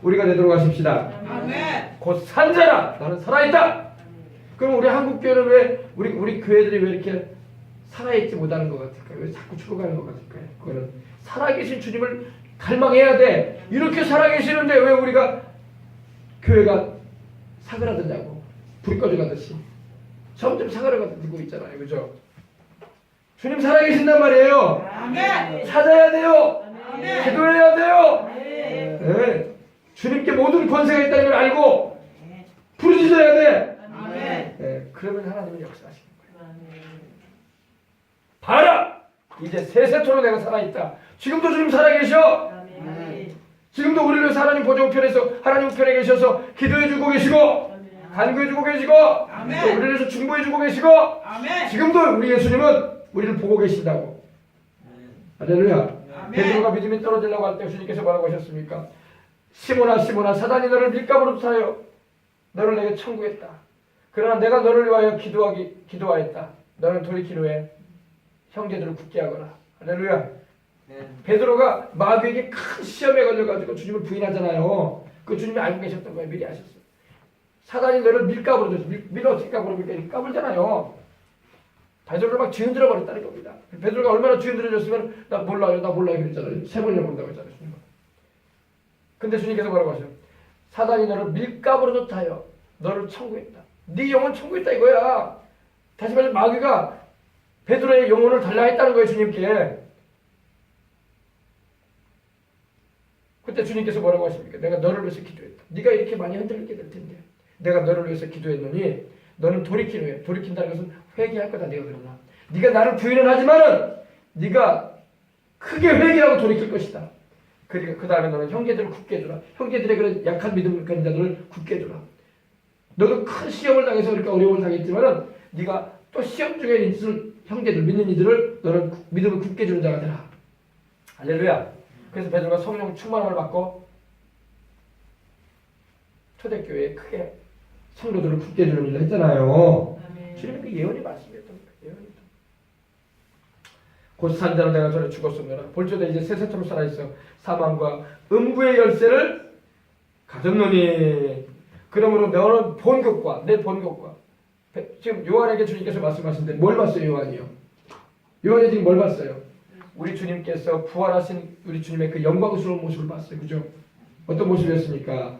우리가 되도록 하십시다. 아멘. 곧 산자라 나는 살아있다. 그럼 우리 한국교회는 왜 우리 교회들이 왜 이렇게 살아있지 못하는 것 같을까요? 왜 자꾸 죽어가는 것 같을까요? 그거는 살아계신 주님을 갈망해야 돼. 이렇게 살아계시는데 왜 우리가 교회가 사그라드냐고, 불이 꺼져가듯이 점점 사그라들고 있잖아요. 그죠? 주님 살아계신단 말이에요. 아멘. 찾아야 돼요. 아멘. 기도해야 돼요. 아멘. 네. 주님께 모든 권세가 있다는 걸 알고 부르짖어야 돼. 아멘. 네. 그러면 하나님은 역사하시는 거예요. 봐라! 이제 세세토록 내가 살아있다. 지금도 주님 살아계셔. 지금도 우리를 위해서 하나님 보좌 우편에서 하나님 우편에 계셔서 기도해주고 계시고 간구해주고 계시고 아멘. 또 우리를 위해서 중보해주고 계시고 아멘. 지금도 우리 예수님은 우리를 보고 계신다고. 할렐루야. 아멘. 베드로가 믿음이 떨어지려고 할 때 주님께서 뭐라고 하셨습니까? 시몬아 시몬아 사단이 너를 밀가부로 사여 너를 내게 청구했다. 그러나 내가 너를 위하여 기도하였다. 너는 돌이키려 해 형제들을 굳게 하거라. 할렐루야. 베드로가 마귀에게 큰 시험에 걸려가지고 주님을 부인하잖아요. 그 주님이 알고 계셨던 거예요. 미리 아셨어요. 사단이 너를 밀가부로 줬어. 밀어 어떻게 까부르니까 까불잖아요. 베드로를 막 뒤흔들어 버렸다는 겁니다. 베드로가 얼마나 뒤흔들어 줬으면 나 몰라요 그랬잖아요. 3번이나 본다고 했잖아요. 주님. 근데 주님께서 뭐라고 하셔? 사단이 너를 밀가부로 줬다여 너를 청구했다. 네 영혼 청구했다 이거야. 다시 말해서 마귀가 베드로의 영혼을 달라 했다는 거예요. 주님께. 그때 주님께서 뭐라고 하십니까? 내가 너를 위해서 기도했다. 네가 이렇게 많이 흔들리게 될 텐데 내가 너를 위해서 기도했노니 너는 돌이키려 해. 돌이킨다는 것은 회개할 거다. 네가 그러나 네가 나를 부인은 하지만은 네가 크게 회개하고 돌이킬 것이다. 그러니까 그 다음에 너는 형제들을 굳게 해주라. 형제들의 그런 약한 믿음을 가진 자들을 굳게 해주라. 너도 큰 시험을 당해서 그러니까 어려움을 당했지만은 네가 또 시험 중에 있을 형제들 믿는 이들을 너는 믿음을 굳게 해주는 자가 되라. 할렐루야. 그래서 베드로가 성령 충만함을 받고 초대교회에 크게 성도들을 굳게 해주는 일을 했잖아요. 주님의 그 예언이 말씀이었던 거예요. 예언이. 곧 산자로 내가 전에 죽었습니다. 볼지어다 이제 세세토록 살아있어 사망과 음부의 열쇠를 가졌노니 그러므로 너는 본것과 내 본것과 지금 요한에게 주님께서 말씀하시는데 뭘 봤어요? 요한이요. 요한이 지금 뭘 봤어요? 우리 주님께서 부활하신 우리 주님의 그 영광스러운 모습을 봤어요. 그죠? 어떤 모습이었습니까?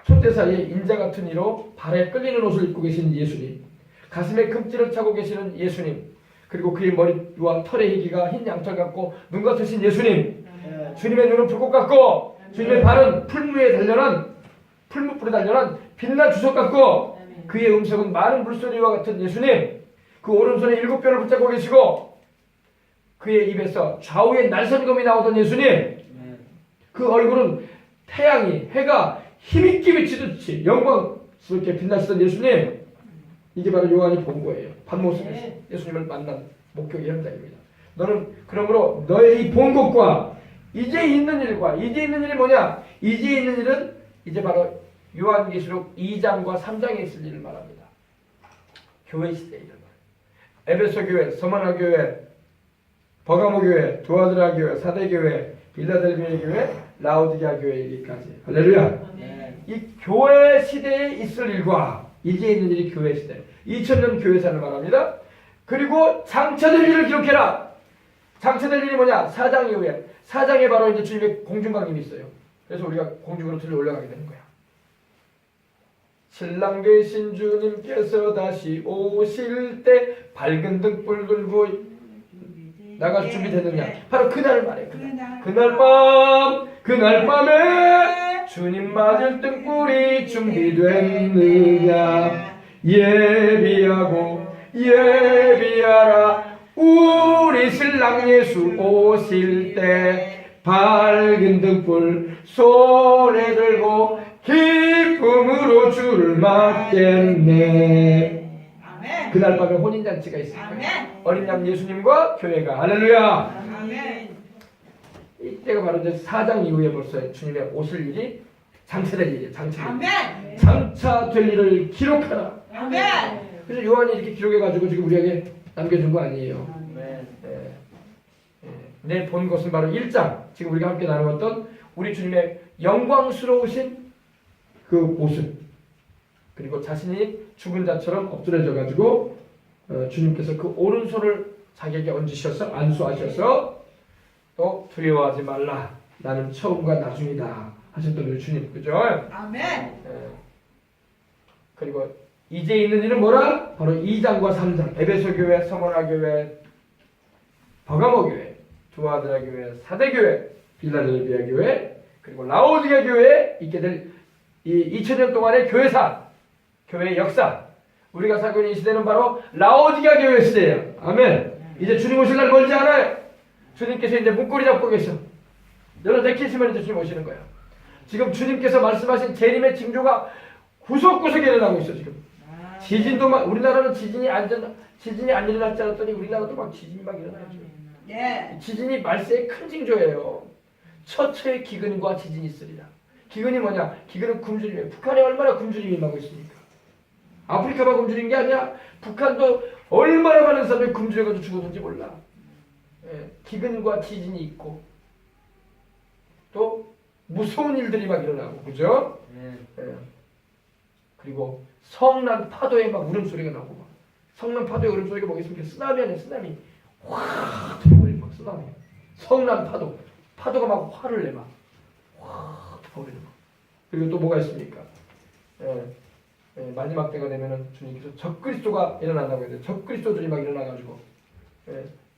촛대 사이에 인자 같은 이로 발에 끌리는 옷을 입고 계신 예수님, 가슴에 금띠를 차고 계시는 예수님, 그리고 그의 머리와 털의 희기가 흰 양털 같고 눈 같으신 예수님, 주님의 눈은 불꽃 같고 주님의 발은 풀무에 달려난 풀무불에 달려난 빛난 주석 같고 그의 음성은 많은 물소리와 같은 예수님, 그 오른손에 7뼈를 붙잡고 계시고 그의 입에서 좌우에 날선검이 나오던 예수님, 그 얼굴은 태양이 해가 힘있게 비치듯이 영광스럽게 빛나시던 예수님, 이게 바로 요한이 본 거예요. 반모습에서 예수님을 만난 목격의 현장입니다. 너는 그러므로 너의 이 본 것과 이제 있는 일과 이제 있는 일이 뭐냐? 이제 있는 일은 이제 바로 요한계시록 2장과 3장에 있을 일을 말합니다. 교회 시대의 일을 말합니다. 에베소 교회, 서머나 교회, 버가모 교회, 두아드라 교회, 사대 교회, 빌라델비아 교회, 라오디게아 교회이기까지. 할렐루야. 이 교회 시대에 있을 일과 이제 있는 일이 교회 시대, 2000년 교회사를 말합니다. 그리고 장차될 일을 기록해라. 장차될 일이 뭐냐? 4장 이후에 4장에 바로 이제 주님의 공중강림이 있어요. 그래서 우리가 공중으로 들려 올라가게 되는 거야. 신랑 되신 주님께서 다시 오실 때 밝은 등불 들고 나갈 준비되느냐? 바로 그날을 말해요. 그날 밤에 주님 맞을 등불이 준비됐느냐? 예비하라. 우리 신랑 예수 오실 때 밝은 등불 손에 들고 기쁨으로 주를 맞겠네. 그날 밤에 혼인잔치가 있을 거예요. 어린 양 예수님과 교회가. 할렐루야. 아멘. 이때가 바로 이제 4장 이후에 벌써 주님의 오실 일이 장차될 일이에요. 아멘. 장차될 일을 기록하라. 아멘. 그래서 요한이 이렇게 기록해가지고 지금 우리에게 남겨준 거 아니에요. 내 본 것은 바로 1장, 지금 우리가 함께 나누었던 우리 주님의 영광스러우신 그 모습, 그리고 자신이 죽은 자처럼 엎드려져 가지고 주님께서 그 오른손을 자기에게 얹으셔서 안수하셔서 또 두려워하지 말라, 나는 처음과 나중이다 하셨던 우리 주님, 그죠? 아멘. 그리고 이제 있는 일은 뭐라? 바로 2장과 3장, 에베소 교회, 서머나 교회, 버가모 교회, 두아드라 교회, 사대 교회, 빌라델비아 교회, 그리고 라오디게 교회에 있게 될 이 2000년 동안의 교회사, 교회의 역사, 우리가 살고 있는 이 시대는 바로 라오디게 교회 시대예요. 아멘. 이제 주님 오실 날 멀지 않아요. 주님께서 이제 문고리 잡고 계셔. 여러분 내키시면 이제 주님 오시는 거예요. 지금 주님께서 말씀하신 재림의 징조가 구석구석에 일어나고 있어 지금. 지진도 막, 우리나라는 지진이 안 일어났지 않았더니 우리나라도 막 지진이 막 일어나요 지금. 예. 지진이 말세의 큰 징조예요. 처처의 기근과 지진이 있으리라. 기근이 뭐냐? 기근은 굶주림이에요. 북한에 얼마나 굶주림이 임하고 있습니까? 아프리카만 굶주린 게 아니야. 북한도 얼마나 많은 사람이 굶주려가지고 죽었는지 몰라. 기근과 지진이 있고 또 무서운 일들이 막 일어나고, 그죠? 그리고 성난 파도에 막 울음소리가 나고, 막 성난 파도의 울음소리가 뭐겠습니까? 쓰나미 아니야, 쓰나미. 확 들어버리는 막 쓰나미. 성난 파도가 막 화를 내, 막 확 들어버리는 막. 그리고 또 뭐가 있습니까? 마지막 때가 되면은 주님께서 적그리스도가 일어난다고 해요. 적그리스도들이 막 일어나가지고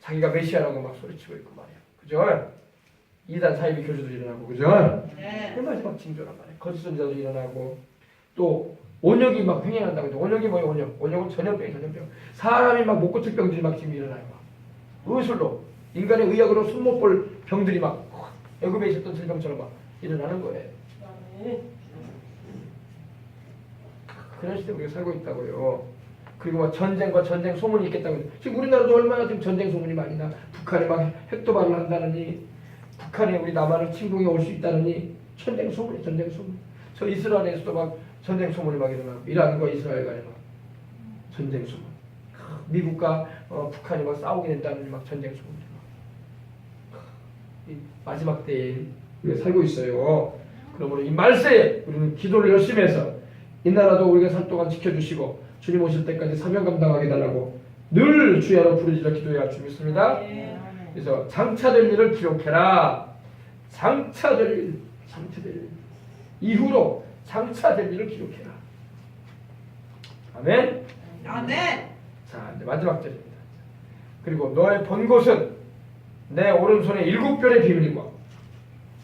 자기가 메시아라고 막 소리치고 있고 말이야, 그죠? 이단 사이비 교주들이 일어나고, 그죠? 네. 마지막 징조란 말이야. 거짓 선지자들이 일어나고, 또 온역이 막 횡행한다고 해도, 온역이 뭐예요? 온역은 전염병. 사람이 막 못 고칠 병들이 막 지금 일어나요. 막 의술로, 인간의 의학으로 손 못 볼 병들이 막 애굽에 있었던 질병처럼 막 일어나는 거예요. 그런 시대에 우리가 살고 있다고요. 그리고 막 전쟁과 전쟁 소문이 있겠다고 해요. 지금 우리나라도 얼마나 지금 전쟁 소문이 많이 나. 북한에 막 핵도발을 한다느니, 북한에 우리 남한을 침공해 올 수 있다느니, 전쟁 소문. 저 이스라엘에서도 막 전쟁 소문이 막 일어나고, 이란과 이스라엘 간에 막 전쟁 소문. 미국과 북한이 막 싸우게 된다느니 막 전쟁 소문이 막. 이 마지막 때에 우리가 살고 있어요. 그러므로 이 말세에 우리는 기도를 열심히 해서 이 나라도 우리가 살 동안 지켜주시고 주님 오실 때까지 사명 감당하게 달라고 늘 주야로 부르짖어 기도해야 할 줄 믿습니다. 그래서 장차될 일을 기록해라. 장차될 일. 이후로 장차될 일을 기록해라. 아멘. 아멘. 자, 이제 마지막 절입니다. 그리고 너의 본 곳은 내 오른손에 7별의 비밀과,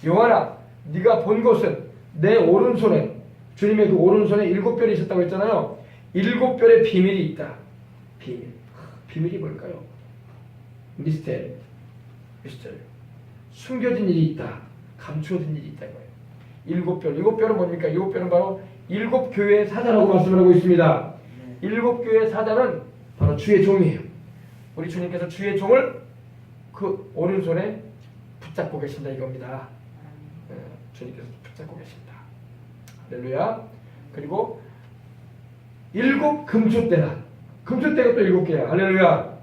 요한아, 네가 본 곳은 내 오른손에, 주님의 그 오른손에 7별이 있었다고 했잖아요. 7별의 비밀이 있다. 비밀이 뭘까요? 미스테리. 숨겨진 일이 있다. 감추어진 일이 있다 이거예요. 7별. 7별은 뭡니까? 7별은 바로 7교회의 사자라고 말씀을 하고 있습니다. 7교회의 사자는 바로 주의 종이에요. 우리 주님께서 주의 종을 그 오른손에 붙잡고 계신다 이겁니다. 주님께서 붙잡고 계신다. 할렐루야. 그리고 7 금초대라. 금초대가 또 7개야. 할렐루야.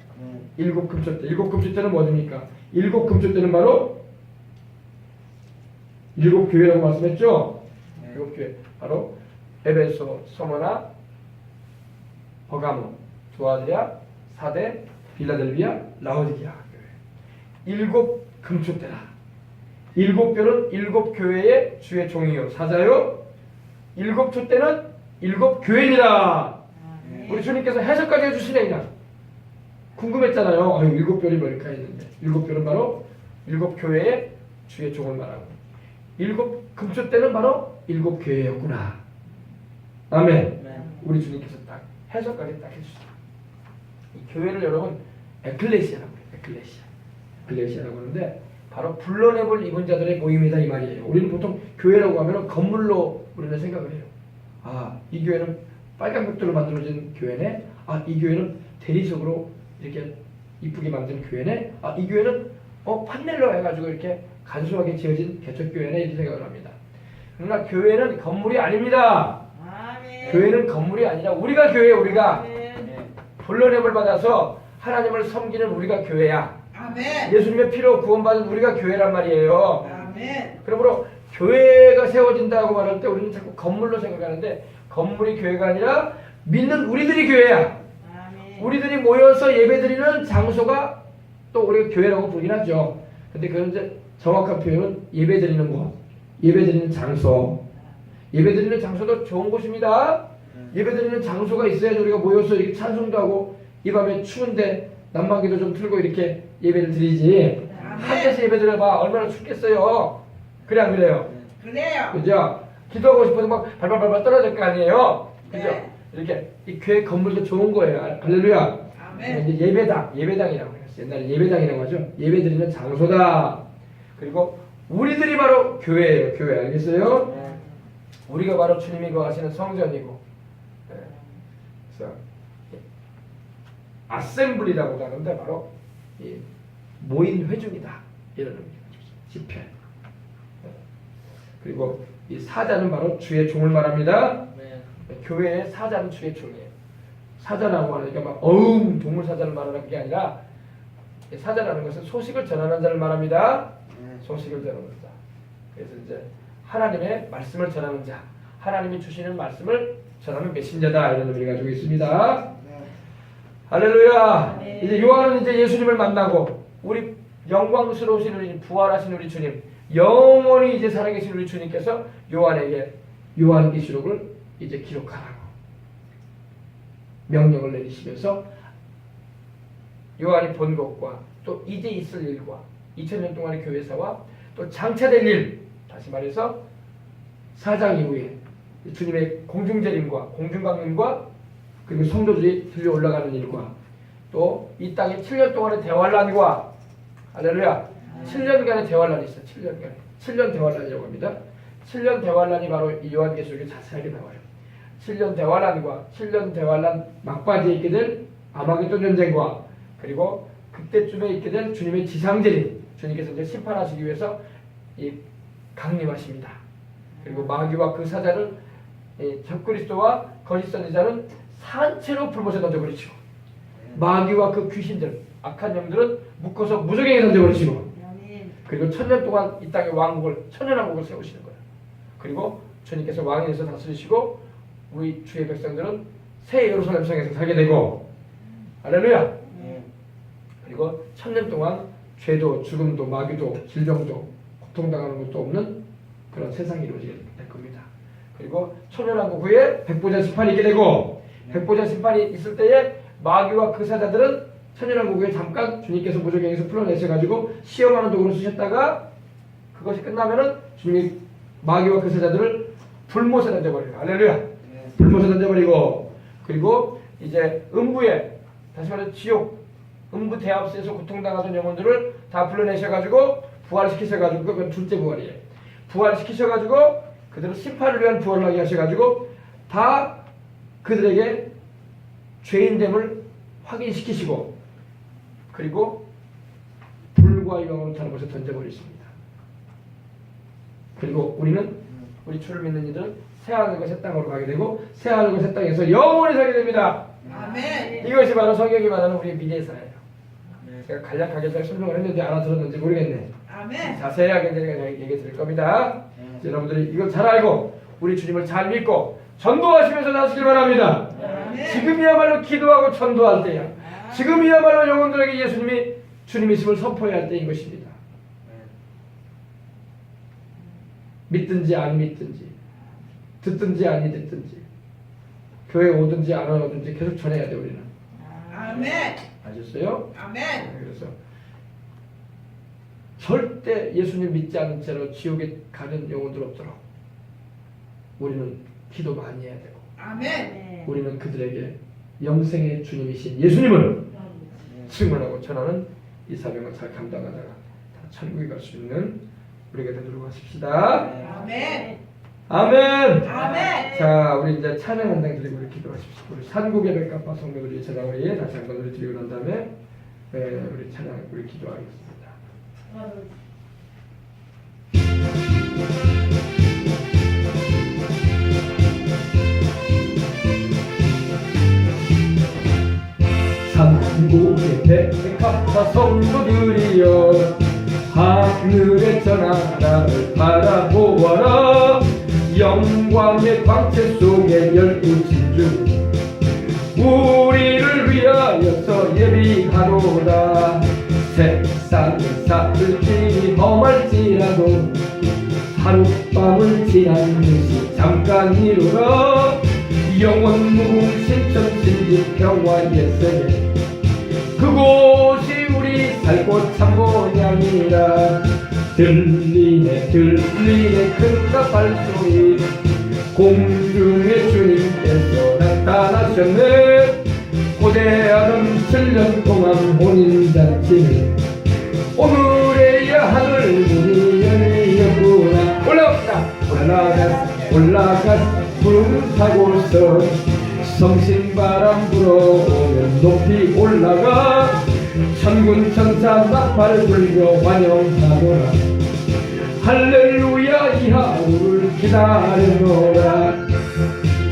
7 금초대. 7 금초대는 뭐입니까? 7 금초대는 바로 7교회라고 말씀했죠? 7교회. 바로 에베소, 서머나, 버가모, 두아드라, 사대, 빌라델비아, 라오디게아 교회. 7 금초대라. 7별은 7교회의 주의 종이요, 사자요. 7 촛대는 7 교회니라. 우리 주님께서 해석까지 해주시네. 그냥 궁금했잖아요. 7별이 뭘까 했는데 7별은 바로 7 교회의 주의 종을 말하고, 7 금초대는 바로 7 교회였구나. 아멘. 우리 주님께서 딱 해석까지 딱 해주시다. 이 교회를 여러분 에클레시아라고 해요. 에클레시아라고 하는데 바로 불러내볼 입은 자들의 모임이다 이 말이에요. 우리는 보통 교회라고 하면 건물로 우리는 생각을 해요. 이 교회는 빨간 벽돌로 만들어진 교회네. 이 교회는 대리석으로 이렇게 이쁘게 만든 교회네. 이 교회는 판넬로 해가지고 이렇게 간소하게 지어진 개척교회네, 이렇게 생각을 합니다. 그러나 교회는 건물이 아닙니다. 아멘. 교회는 건물이 아니라 우리가 교회예요. 우리가 아멘. 불러냄을 받아서 하나님을 섬기는 우리가 교회야. 아멘. 예수님의 피로 구원받은 우리가 교회란 말이에요. 아멘. 그러므로 교회가 세워진다고 말할 때 우리는 자꾸 건물로 생각하는데 건물이 교회가 아니라 믿는 우리들이 교회야. 아멘. 우리들이 모여서 예배드리는 장소가 또 우리가 교회라고 부르긴 하죠. 근데 그건 이제 정확한 표현은 예배드리는 곳, 예배드리는 장소. 예배드리는 장소도 좋은 곳입니다. 예배드리는 장소가 있어야지 우리가 모여서 이렇게 찬송도 하고 이 밤에 추운데 난방기도 좀 틀고 이렇게 예배를 드리지. 한 데서 예배 드려봐 얼마나 춥겠어요. 그래 안 그래요? 그래요. 그죠? 기도하고 싶어도 막 발발발발 떨어질 거 아니에요? 그죠? 네. 이렇게 이 교회 건물도 좋은 거예요. 할렐루야. 아멘. 이제 예배당이라고 해요. 옛날에 예배당이라고 하죠. 예배드리는 장소다. 그리고 우리들이 바로 교회예요. 교회 알겠어요? 우리가 바로 주님이 거하시는 성전이고, 그래서 아셈블리라고 하는데 바로 이 모인 회중이다 이런 의미죠. 집회. 그리고 이 사자는 바로 주의 종을 말합니다. 교회의 사자는 주의 종이에요. 사자라고 하니까 막 동물 사자를 말하는 게 아니라 사자라는 것은 소식을 전하는 자를 말합니다. 소식을 전하는 자. 그래서 이제 하나님의 말씀을 전하는 자, 하나님이 주시는 말씀을 전하는 메신저다 이런 의미를 가지고 있습니다. 할렐루야. 네. 이제 요한은 이제 예수님을 만나고 우리 영광스러우신 우리 부활하신 우리 주님, 영원히 이제 살아계신 우리 주님께서 요한에게 요한계시록을 이제 기록하라고 명령을 내리시면서 요한이 본 것과 또 이제 있을 일과 2000년 동안의 교회사와 또 장차될 일, 다시 말해서 사장 이후에 주님의 공중재림과 공중강림과 그리고 성도들이 들려 올라가는 일과 또 이 땅에 7년 동안의 대환란과 할렐루야 7년간의 대환란이 있어요. 7년 대환란이라고 합니다. 7년 대환란이 바로 이 요한계시록에 자세하게 나와요. 7년 대환란과 7년 대환란 막바지에 있게 될 아마겟돈 전쟁과 그리고 그때쯤에 있게 될 주님의 지상재림, 주님께서 이제 심판하시기 위해서 이 강림하십니다. 그리고 마귀와 그 사자를 적그리스도와 거짓 선지자는 산채로 불못에 던져버리시고 마귀와 그 귀신들, 악한 영들은 묶어서 무적행에 던져버리시고 아멘. 그리고 1000년 동안 이 땅의 왕국을 천년왕국을 세우시는 거예요. 그리고 주님께서 왕위에서 다스리시고 우리 주의 백성들은 새 예루살렘 성에서 살게 되고 할렐루야. 그리고 1000년 동안 죄도 죽음도 마귀도 질병도 고통당하는 것도 없는 그런 세상이 이루어지게 될 겁니다. 그리고 천년왕국 후에 백보자 심판이 있게 되고 백보자 심판이 있을 때에 마귀와 그 사자들은 천년왕국 후에 잠깐 주님께서 무적행에서 풀어내셔가지고 시험하는 도구로 쓰셨다가 그것이 끝나면은 주님이 마귀와 그 사자들을 불못에 던져버려요. 할렐루야. 불못에 던져버리고 그리고 이제 음부에 다시 말해서 지옥 음부 대합수에서 고통당하던 영혼들을 다 불러내셔가지고 부활시키셔가지고 그건 둘째 부활이에요. 부활시키셔가지고 그들을 심판을 위한 부활을 하게 하셔가지고 다 그들에게 죄인됨을 확인시키시고 그리고 불과 영으로 타는 곳에 던져버리십니다. 그리고 우리는 우리 주를 믿는 이들은 새하늘과 새 땅으로 가게 되고 새하늘과 새 땅에서 영원히 살게 됩니다. 아멘. 이것이 바로 성경이 말하는 우리의 미래사예요. 제가 간략하게 잘 설명을 했는지 알아들었는지 모르겠네. 아멘. 자세하게 제가 얘기 드릴 겁니다. 여러분들이 이걸 잘 알고 우리 주님을 잘 믿고 전도하시면서 나시길 바랍니다. 아멘. 지금이야말로 기도하고 전도할 때야. 지금이야말로 영혼들에게 예수님이 주님이심을 선포해야 할 때인 것입니다. 믿든지 안 믿든지 듣든지 아니 듣든지 교회 오든지 안 오든지 계속 전해야 돼 우리는. 아멘. 아셨어요? 아멘. 그래서 절대 예수님 믿지 않은 채로 지옥에 가는 영혼들 없도록 우리는 기도 많이 해야 되고 아멘. 우리는 그들에게 영생의 주님이신 예수님을 증언하고 전하는 이 사명을 잘 감당하다가 다 천국에 갈 수 있는 우리가 되도록 하십시다. 아멘. 아멘. 아멘. 자, 우리 이제 찬양 한 장 드리고 우리 기도하십시오. 우리 산국의 백합화 성도들이 제가 우리 다시 한번 우리 드리고 난 다음에 우리 찬양 우리 기도하겠습니다. 산국의 백합화 성도들이여 하늘의 전하나를 바라보아라. 영광의 광채 속에 열두신 주 우리를 위하여서 예비하노라. 세상에 살기 험할지라도 하룻밤을 지난 듯이 잠깐이로라. 영원 무궁신 천진지 평화의 세계 그곳이 우리 살고 참 고향이라. 들리네 큰 나팔소리 공중에 주님께서 나타나셨네. 고대하는 7년 동안 혼인잔치는 오늘에야 하늘 문이 열렸구나. 올라가 구름 타고서 성신바람 불어오면 높이 올라가. 천군 천사 나팔 불며 환영하노라. 할렐루야 이 하루를 기다리노라.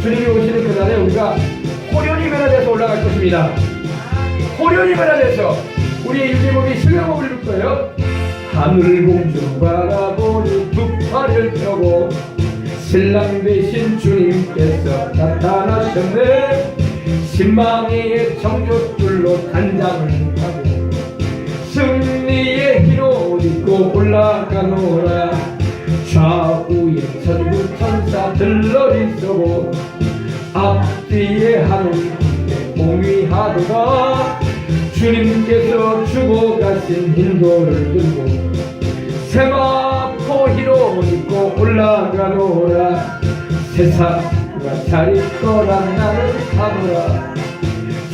주님이 오시는 그날에 우리가 호련히 변화돼서 올라갈 것입니다. 호련히 변화돼서 우리의 유대복이 신령복을 입을 거예요. 하늘 공중 바라보니 두 팔을 펴고 신랑 되신 주님께서 나타나셨네. 신망의 정조줄로 단장을 하고 승리의 흰옷 입고 올라가노라. 좌우에 천군 천사 들러리 쏘고 앞뒤에 하늘 군대 공위하도다. 주님께서 주고 가신 흰돌을 들고 세마포 흰옷 입고 올라가노라. 세상과 잘 있거라 나는 가노라.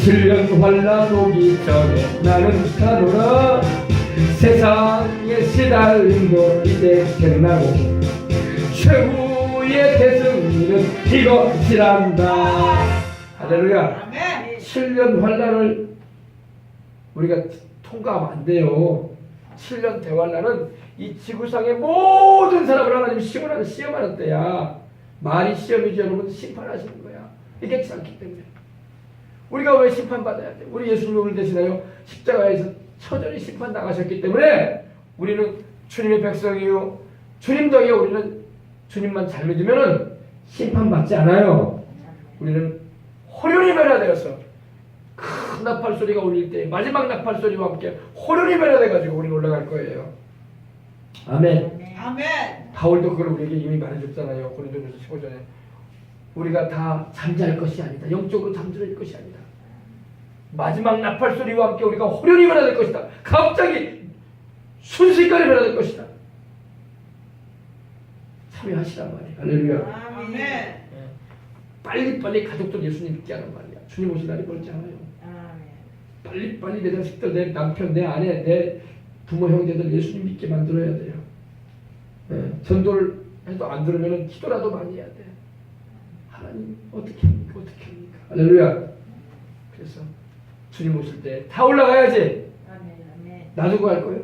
7년 환난 오기 전에 나는 가노라. 세상의 시달림도 이제 끝나고 최후의 대승리는 이것이란다. 할렐루야. 아멘. 7년 환난을 우리가 통과하면 안 돼요. 7년 대환난은 이 지구상의 모든 사람을 하나님 시험하는 때야. 말이 시험이지 여러분 심판하시는 거야. 이게 않기 때문에 우리가 왜 심판받아야 돼? 우리 예수님이 오늘 대신하여 십자가에서 처절히 심판당하셨기 때문에 우리는 주님의 백성이요 주님 덕에 우리는 주님만 잘 믿으면 심판받지 않아요. 우리는 호련히 변화되어서 큰 나팔소리가 울릴 때 마지막 나팔소리와 함께 호련히 변화돼가지고 우리는 올라갈 거예요. 아멘. 아멘. 바울도 그걸 우리에게 이미 말해줬잖아요. 고린도전서 15절에 우리가 다 잠잘 것이 아니다. 영적으로 잠들 것이 아니다. 마지막 나팔소리와 함께 우리가 호련히 변화될 것이다. 갑자기 순식간에 변화될 것이다. 참여하시란 말이에요. 할렐루야. 아멘. 빨리빨리 가족들 예수님 믿게 하는 말이야. 주님 오실 날이 멀지 않아요. 빨리빨리 내 자식들, 내 남편, 내 아내, 내 부모 형제들 예수님 믿게 만들어야 돼요. 전도를 해도 안 들으면 기도라도 많이 해야 돼. 하나님 어떻게 합니까? 할렐루야. 그래서 주님 오실 때 다 올라가야지. 놔두고 갈 거예요?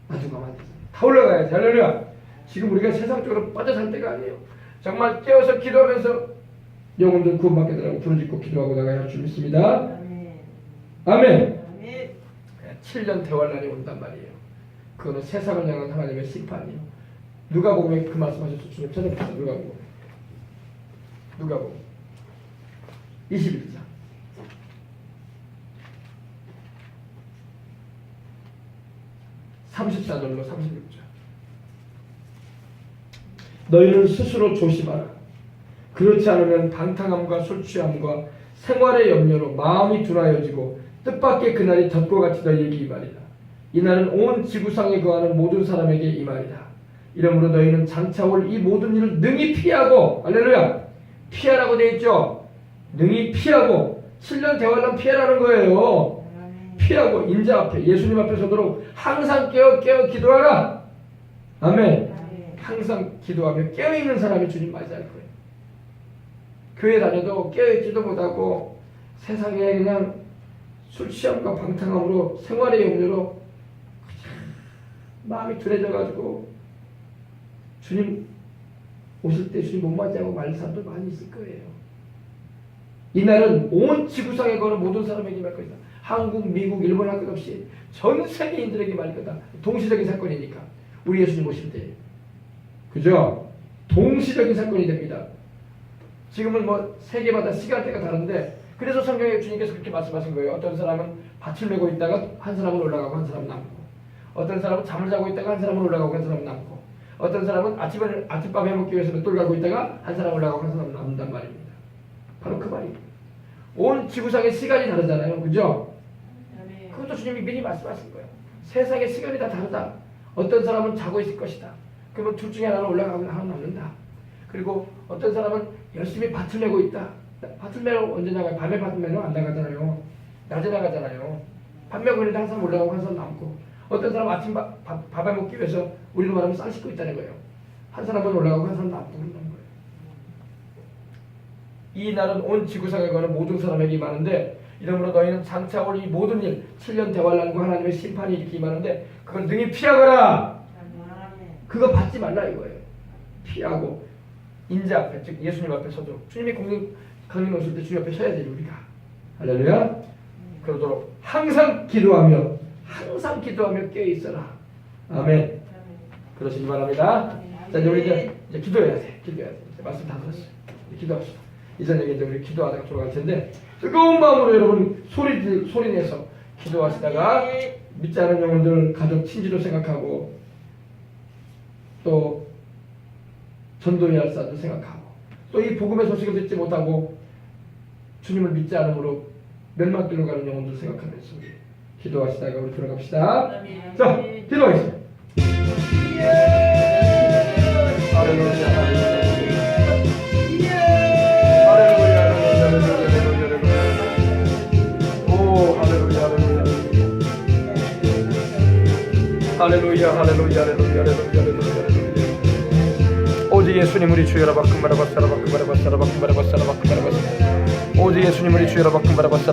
놔두고 가면 안 되죠. 다 올라가야지. 할렐루야. 지금 우리가 세상적으로 빠져 살 때가 아니에요. 정말 깨어서 기도하면서 영혼들 구원받게 되라고 부르짖고 기도하고 나가야 할 줄 믿습니다. 아멘. 7년 대환란이 온단 말이에요. 그거는 세상을 향한 하나님의 심판이에요. 누가복음에 그 말씀하셨죠. 주님 찾아보세요. 누가복음 21장 34절로 36절. 너희는 스스로 조심하라. 그렇지 않으면 방탕함과 술 취함과 생활의 염려로 마음이 둔하여지고 뜻밖의 그날이 덫과 같이 너희에게 임하리라. 이날은 온 지구상에 거하는 모든 사람에게 임하리라. 이러므로 너희는 장차 올 이 모든 일을 능히 피하고, 할렐루야, 피하라고 되어 있죠. 능히 피하고 7년 대환란 피하라는 거예요. 피하고 인자 앞에 예수님 앞에 서도록 항상 깨어 기도하라. 아멘. 항상 기도하며 깨어있는 사람이 주님 맞이할 거예요. 교회 다녀도 깨어있지도 못하고 세상에 그냥 술 취함과 방탕함으로 생활의 염려로 마음이 둔해져가지고 주님 오실 때 주님 못 맞이하고 말 사람도 많이 있을 거예요. 이날은 온 지구상에 거는 모든 사람에게 임할 것이다. 한국, 미국, 일본 할 것 없이 전 세계인들에게 말할 거다. 동시적인 사건이니까. 우리 예수님 오실 때. 그죠? 동시적인 사건이 됩니다. 지금은 뭐 세계마다 시간대가 다른데 그래서 성경에 주님께서 그렇게 말씀하신 거예요. 어떤 사람은 밭을 메고 있다가 한 사람은 올라가고 한 사람은 남고, 어떤 사람은 잠을 자고 있다가 한 사람은 올라가고 한 사람은 남고, 어떤 사람은 아침밥 해먹기 위해서 맷돌 가고 있다가 한 사람 올라가고 한 사람 남는단 말입니다. 바로 그 말이에요. 온 지구상의 시간이 다르잖아요. 그죠? 그것도 주님이 미리 말씀하신 거예요. 세상의 시간이 다 다르다. 어떤 사람은 자고 있을 것이다. 그러면 둘 중에 하나는 올라가고 하나는 남는다. 그리고 어떤 사람은 열심히 밭을 메고 있다. 밭을 메고 언제 나가요? 밤에 밭을 메고 안 나가잖아요. 낮에 나가잖아요. 밥 메고 있는데 한 사람 올라가고 한 사람 남고, 어떤 사람 아침 밥에 먹기 위해서 우리로 말하면 쌀 씻고 있다는 거예요. 한 사람은 올라가고 한 사람 남고 그런 거예요. 이 날은 온 지구상에 거는 모든 사람에게 임하는데 이러므로 너희는 장차 올 이 모든 일 7년 대환란과 하나님의 심판이 이렇게 임하는데 그걸 능히 피하거라. 그거 받지 말라 이거예요. 피하고 인자 앞에, 즉 예수님 앞에 서도록, 주님이 강림 오실 때 주님 앞에 서야 돼요 우리가. 할렐루야. 그러도록 항상 기도하며 깨어 있어라. 아멘. 그러시기 바랍니다. 자, 이제 우리 이제 기도해야 돼. 이제 말씀 다 들었어요. 기도합시다. 이제 우리 기도하다가 돌아갈 텐데 뜨거운 마음으로 여러분 소리 내서 기도하시다가 믿지 않은 영혼들 가족 친지로 생각하고 또 전도해야 할 사람들 생각하고 또 이 복음의 소식을 듣지 못하고 주님을 믿지 않음으로 멸망길로 가는 영혼들 생각하면서 우리 기도하시다가 우리 들어갑시다. 자, 기도하겠습니다. 할렐루야, 할렐루야. 오직 예수님 우리 주여라 바꿈 바라바사라 바꿈 바라바사라 바꿈 바라바사라 바꿈 바라바사라 오직 예수님 우리 주여라 바꿈 바라바사라